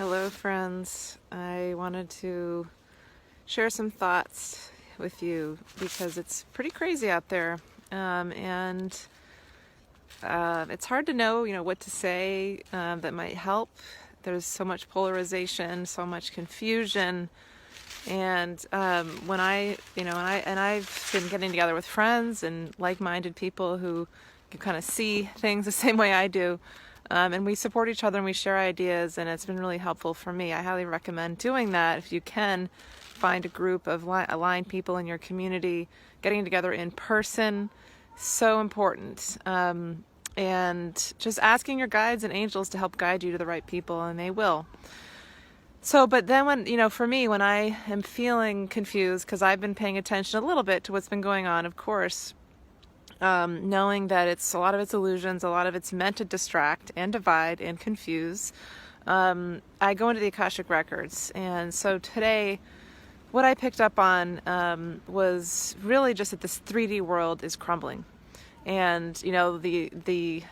Hello, friends. I wanted to share some thoughts with you because it's pretty crazy out there, and it's hard to know, what to say that might help. There's so much polarization, so much confusion, and I've been getting together with friends and like-minded people who can kind of see things the same way I do. And we support each other and we share ideas, and it's been really helpful for me. I highly recommend doing that if you can. Find a group of aligned people in your community, getting together in person, so important. And just asking your guides and angels to help guide you to the right people, and they will. So, but then for me, when I am feeling confused, because I've been paying attention a little bit to what's been going on, of course, knowing that a lot of it's illusions, a lot of it's meant to distract and divide and confuse, I go into the Akashic Records. And so today, what I picked up on was really just that this 3D world is crumbling. And, the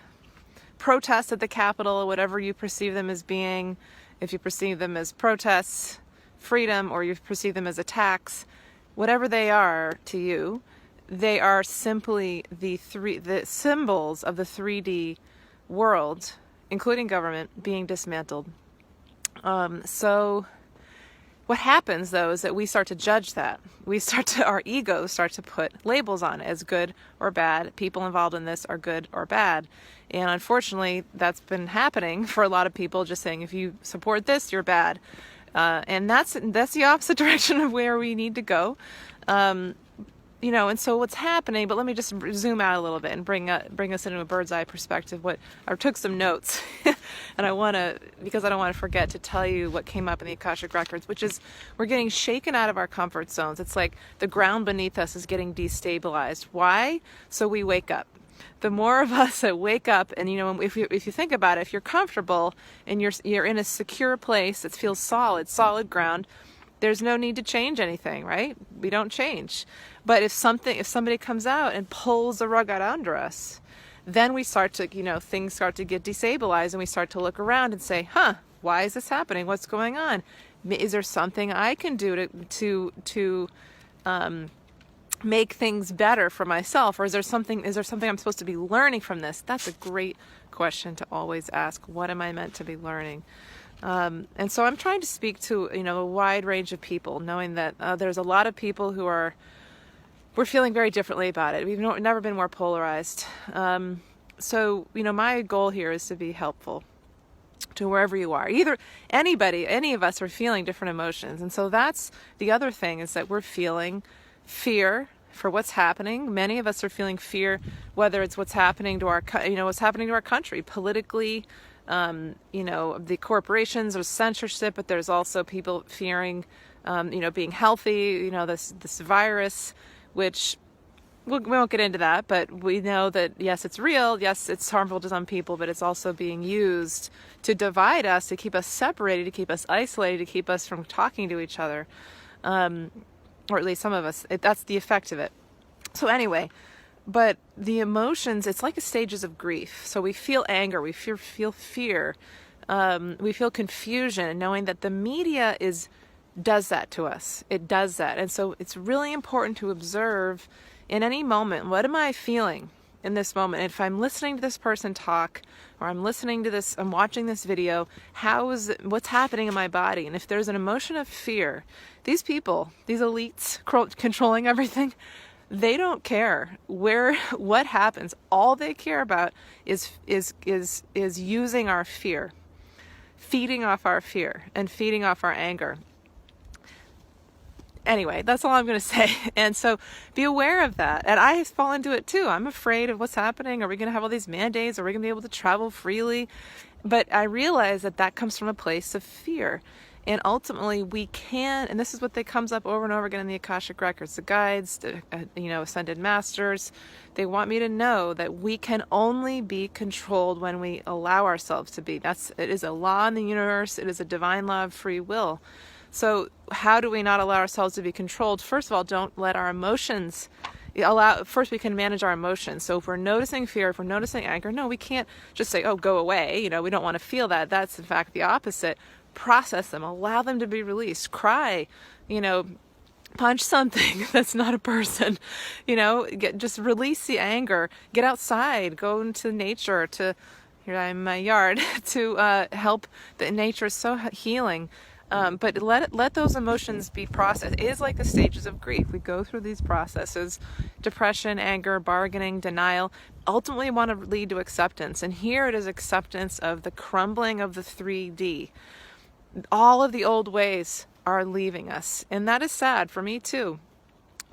protests at the Capitol, whatever you perceive them as being, if you perceive them as protests, freedom, or you perceive them as attacks, whatever they are to you, they are simply the symbols of the 3D world, including government, being dismantled. So what happens, though, is that we start to judge that. Our egos start to put labels on it as good or bad. People involved in this are good or bad. And unfortunately, that's been happening for a lot of people, just saying, if you support this, you're bad. And that's the opposite direction of where we need to go. And so what's happening, but let me just zoom out a little bit and bring us into a bird's eye perspective. I took some notes and because I don't want to forget to tell you what came up in the Akashic Records, which is we're getting shaken out of our comfort zones. It's like the ground beneath us is getting destabilized. Why? So we wake up. The more of us that wake up, and if you think about it, if you're comfortable and you're in a secure place that feels solid ground, there's no need to change anything, right? We don't change. But if somebody comes out and pulls the rug out under us, then we start to, things start to get destabilized, and we start to look around and say, why is this happening? What's going on? Is there something I can do to make things better for myself? Or is there something I'm supposed to be learning from this? That's a great question to always ask. What am I meant to be learning? And so I'm trying to speak to, a wide range of people, knowing that there's a lot of people who we're feeling very differently about it. We've never been more polarized. So, my goal here is to be helpful to wherever you are. Any of us are feeling different emotions. And so that's the other thing, is that we're feeling fear for what's happening. Many of us are feeling fear, whether it's what's happening to our country politically, the corporations or censorship, but there's also people fearing, being healthy, this virus, which we won't get into that, but we know that, yes, it's real. Yes, it's harmful to some people, but it's also being used to divide us, to keep us separated, to keep us isolated, to keep us from talking to each other. Or at least some of us, that's the effect of it. So anyway, but the emotions, it's like stages of grief. So we feel anger, we feel fear, we feel confusion, knowing that the media does that to us. It does that. And so it's really important to observe in any moment, what am I feeling in this moment? If I'm listening to this person talk, or I'm watching this video, what's happening in my body? And if there's an emotion of fear, these people, these elites controlling everything, they don't care what happens. All they care about is using our fear, feeding off our fear and feeding off our anger. Anyway, that's all I'm going to say. And so be aware of that. And I fall into it too. I'm afraid of what's happening. Are we going to have all these mandates? Are we going to be able to travel freely? But I realize that comes from a place of fear. And ultimately we can, and this is what comes up over and over again in the Akashic Records, the guides, the, ascended masters, they want me to know that we can only be controlled when we allow ourselves to be. It is a law in the universe. It is a divine law of free will. So how do we not allow ourselves to be controlled? First of all, don't let our emotions first we can manage our emotions. So if we're noticing fear, if we're noticing anger, no, we can't just say, oh, go away. We don't want to feel that. That's in fact the opposite. process them, allow them to be released, cry, punch something that's not a person, just release the anger, get outside, go into nature here I am in my yard to help. The nature is so healing. But let those emotions be processed. It is like the stages of grief. We go through these processes: depression, anger, bargaining, denial. Ultimately, want to lead to acceptance. And here it is acceptance of the crumbling of the 3D. All of the old ways are leaving us, and that is sad for me too.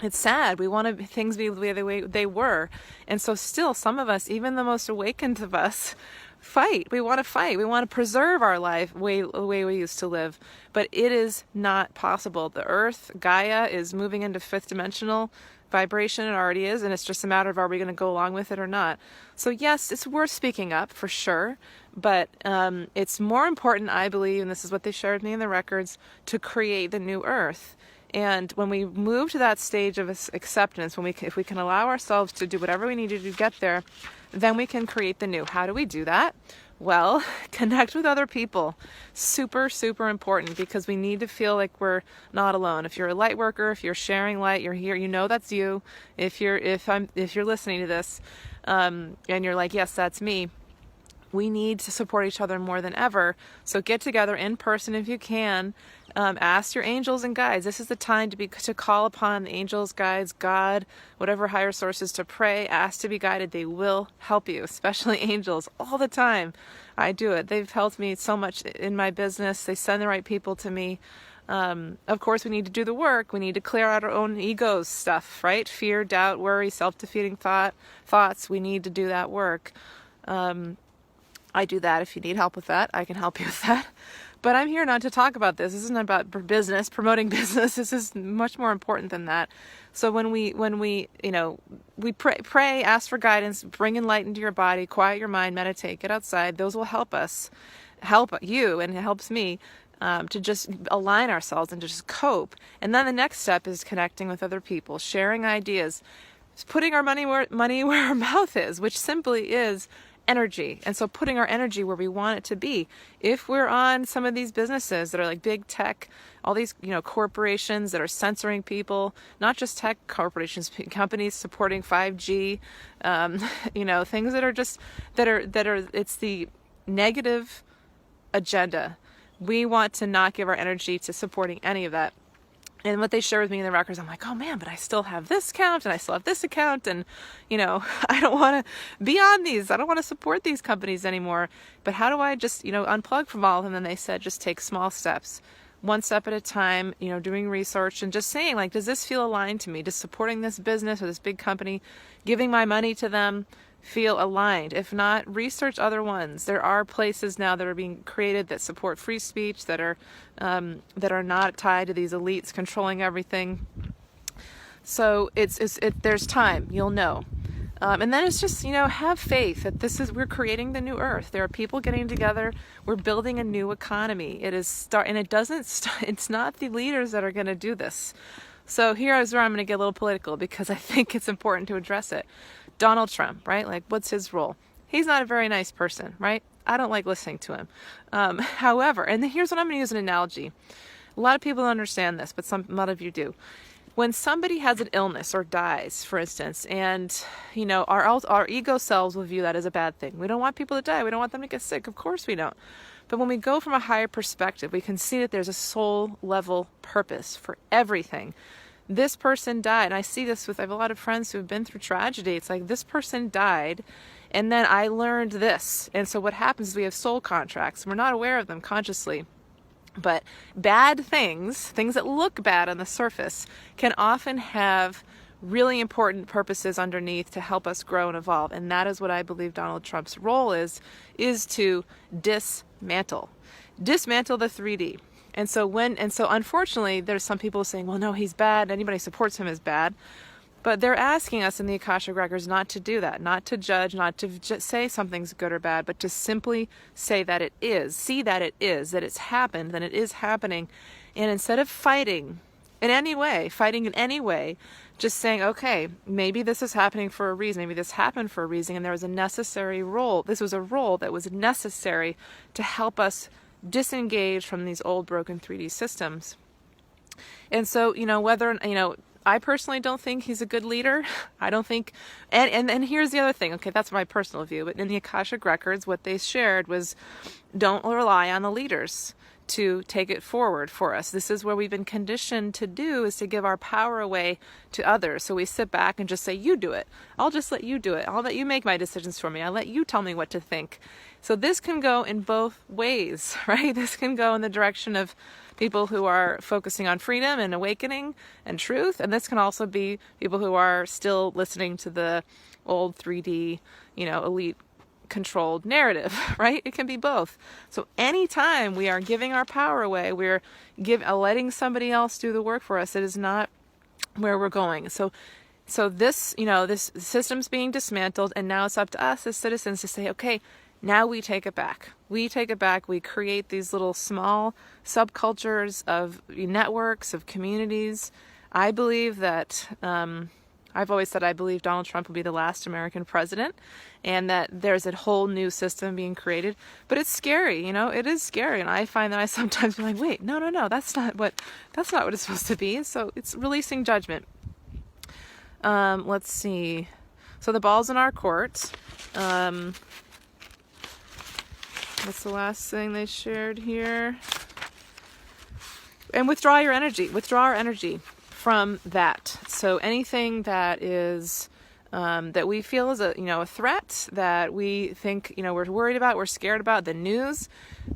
It's sad. We want things to be the way they were, and so still, some of us, even the most awakened of us, fight. We want to fight. We want to preserve our life the way we used to live. But it is not possible. The earth, Gaia, is moving into fifth dimensional vibration. It already is. And it's just a matter of, are we going to go along with it or not? So yes, it's worth speaking up for sure. But it's more important, I believe, and this is what they shared with me in the records, to create the new earth. And when we move to that stage of acceptance, if we can allow ourselves to do whatever we need to do to get there, then we can create the new. How do we do that? Well, connect with other people. Super, super important, because we need to feel like we're not alone. If you're a light worker, if you're sharing light, you're here, that's you. If you're listening to this, and you're like, yes, that's me. We need to support each other more than ever. So get together in person if you can. Ask your angels and guides. This is the time to call upon the angels, guides, God, whatever higher sources, to pray. Ask to be guided. They will help you, especially angels, all the time. I do it. They've helped me so much in my business. They send the right people to me. Of course, we need to do the work. We need to clear out our own egos stuff, right? Fear, doubt, worry, self-defeating thoughts. We need to do that work. I do that. If you need help with that, I can help you with that. But I'm here not to talk about this. This isn't about business, promoting business. This is much more important than that. So when we pray, ask for guidance, bring light into your body, quiet your mind, meditate, get outside. Those will help you, and it helps me to just align ourselves and to just cope. And then the next step is connecting with other people, sharing ideas, putting our money where our mouth is, which simply is energy. And so putting our energy where we want it to be. If we're on some of these businesses that are like big tech, all these corporations that are censoring people, not just tech corporations, companies supporting 5G, things that are just that are it's the negative agenda. We want to not give our energy to supporting any of that. And what they share with me in the records, I'm like, oh man, but I still have this account and I still have this account. And, I don't want to be on these. I don't want to support these companies anymore. But how do I just, unplug from all of them? And they said, just take small steps, one step at a time, doing research and just saying, like, does this feel aligned to me? Does supporting this business or this big company, giving my money to them, feel aligned? If not, research other ones. There are places now that are being created that support free speech, that are not tied to these elites controlling everything. So there's time, you'll know. And then it's just, have faith that we're creating the new earth. There are people getting together. We're building a new economy. It's not the leaders that are going to do this. So here is where I'm going to get a little political, because I think it's important to address it. Donald Trump, right? Like, what's his role? He's not a very nice person, right? I don't like listening to him. However, and here's what I'm going to use an analogy. A lot of people don't understand this, but a lot of you do. When somebody has an illness or dies, for instance, and, our ego selves will view that as a bad thing. We don't want people to die. We don't want them to get sick. Of course we don't. But when we go from a higher perspective, we can see that there's a soul level purpose for everything. This person died, and I see this I have a lot of friends who have been through tragedy. It's like, this person died, and then I learned this. And so what happens is we have soul contracts. We're not aware of them consciously. But bad things that look bad on the surface, can often have really important purposes underneath to help us grow and evolve. And that is what I believe Donald Trump's role is to dismantle the 3D. And so unfortunately, there's some people saying, well, no, he's bad. Anybody who supports him is bad. But they're asking us in the Akashic Records not to do that, not to judge, not to just say something's good or bad, but to simply say that it is, see that it is, that it's happened, that it is happening. And instead of fighting in any way, just saying, okay, maybe this is happening for a reason. Maybe this happened for a reason, and there was a necessary role. This was a role that was necessary to help us disengage from these old broken 3D systems. And so, whether, I personally don't think he's a good leader. I don't think, and here's the other thing. Okay, that's my personal view. But in the Akashic Records, what they shared was, don't rely on the leaders to take it forward for us. This is where we've been conditioned to do, is to give our power away to others. So we sit back and just say, you do it. I'll just let you do it. I'll let you make my decisions for me. I'll let you tell me what to think. So this can go in both ways, right? This can go in the direction of people who are focusing on freedom and awakening and truth. And this can also be people who are still listening to the old 3D, elite controlled narrative, right? It can be both. So anytime we are giving our power away, we're letting somebody else do the work for us. It is not where we're going. So this, this system's being dismantled, and now it's up to us as citizens to say, okay, now we take it back. We take it back. We create these little small subcultures of networks, of communities. I believe that, I've always said I believe Donald Trump will be the last American president, and that there's a whole new system being created. But it's scary, it is scary. And I find that I sometimes be like, wait, no, that's not what it's supposed to be. So it's releasing judgment. Let's see. So the ball's in our court. What's the last thing they shared here? And withdraw your energy. Withdraw our energy from that. So anything that is that we feel is a threat, that we think we're worried about, we're scared about, the news,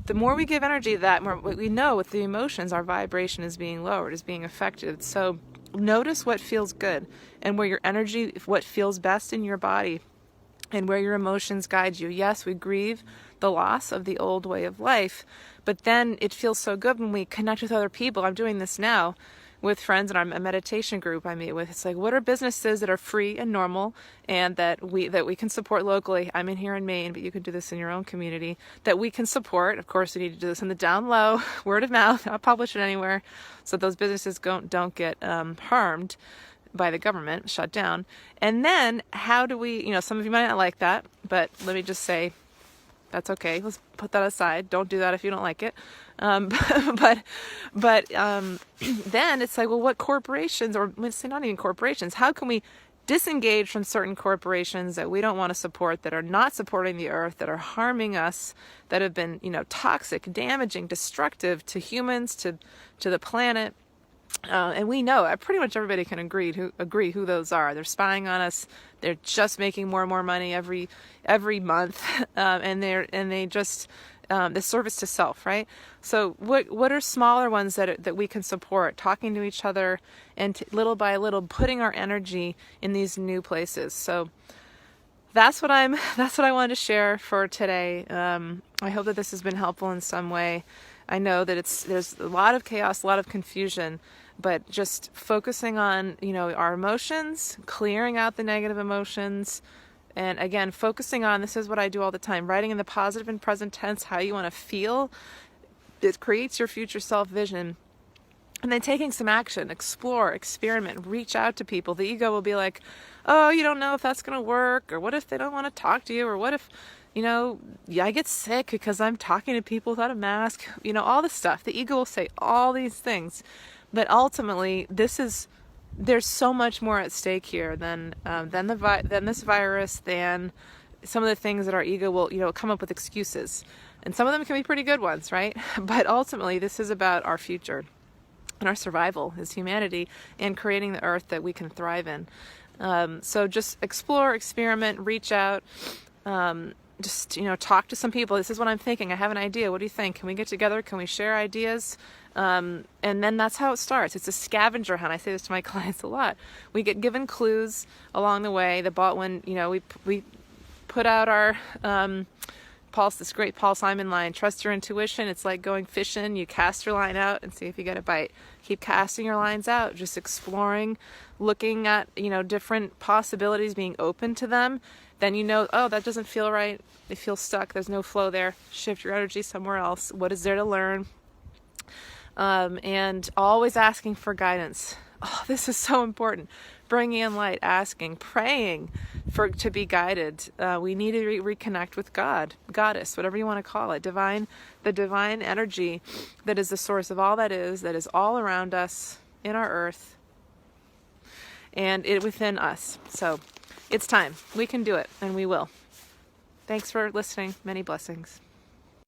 the more we give energy to that, more we know with the emotions, our vibration is being lowered, is being affected. So notice what feels good, and where your energy, what feels best in your body, and where your emotions guide you. Yes, we grieve the loss of the old way of life, but then it feels so good when we connect with other people. I'm doing this now with friends in a meditation group I meet with. It's like, what are businesses that are free and normal, and that we can support locally? I'm in here in Maine, but you can do this in your own community, that we can support. Of course, we need to do this in the down low, word of mouth, not publish it anywhere, so those businesses don't get harmed by the government, shut down. And then how do we, some of you might not like that, but let me just say, that's okay. Let's put that aside. Don't do that if you don't like it. But then it's like, well, what corporations, or let's say not even corporations, how can we disengage from certain corporations that we don't want to support, that are not supporting the earth, that are harming us, that have been, toxic, damaging, destructive to humans, to the planet? And we know, pretty much everybody can agree who those are. They're spying on us. They're just making more and more money every month, and they just the service to self, right? So what are smaller ones that we can support? Talking to each other, and little by little putting our energy in these new places. So that's what I wanted to share for today. I hope that this has been helpful in some way. I know that there's a lot of chaos, a lot of confusion, but just focusing on, our emotions, clearing out the negative emotions, and again, focusing on, this is what I do all the time, writing in the positive and present tense how you want to feel. It creates your future self vision. And then taking some action, explore, experiment, reach out to people. The ego will be like, oh, you don't know if that's going to work, or what if they don't want to talk to you, or what if, I get sick because I'm talking to people without a mask, all this stuff. The ego will say all these things, but ultimately there's so much more at stake here than this virus, than some of the things that our ego will, come up with excuses. And some of them can be pretty good ones, right? But ultimately this is about our future and our survival as humanity, and creating the earth that we can thrive in. So just explore, experiment, reach out, just, talk to some people. This is what I'm thinking. I have an idea. What do you think? Can we get together? Can we share ideas? And then that's how it starts. It's a scavenger hunt. I say this to my clients a lot. We get given clues along the way. When we put out our this great Paul Simon line, trust your intuition. It's like going fishing. You cast your line out and see if you get a bite. Keep casting your lines out, just exploring, looking at, different possibilities, being open to them. Then oh, that doesn't feel right. They feel stuck. There's no flow there. Shift your energy somewhere else. What is there to learn? And always asking for guidance. Oh, this is so important. Bringing in light, asking, praying to be guided. We need to reconnect with God, Goddess, whatever you want to call it, divine the divine energy that is the source of all that is all around us in our earth and it within us. So it's time. We can do it, and we will. Thanks for listening. Many blessings.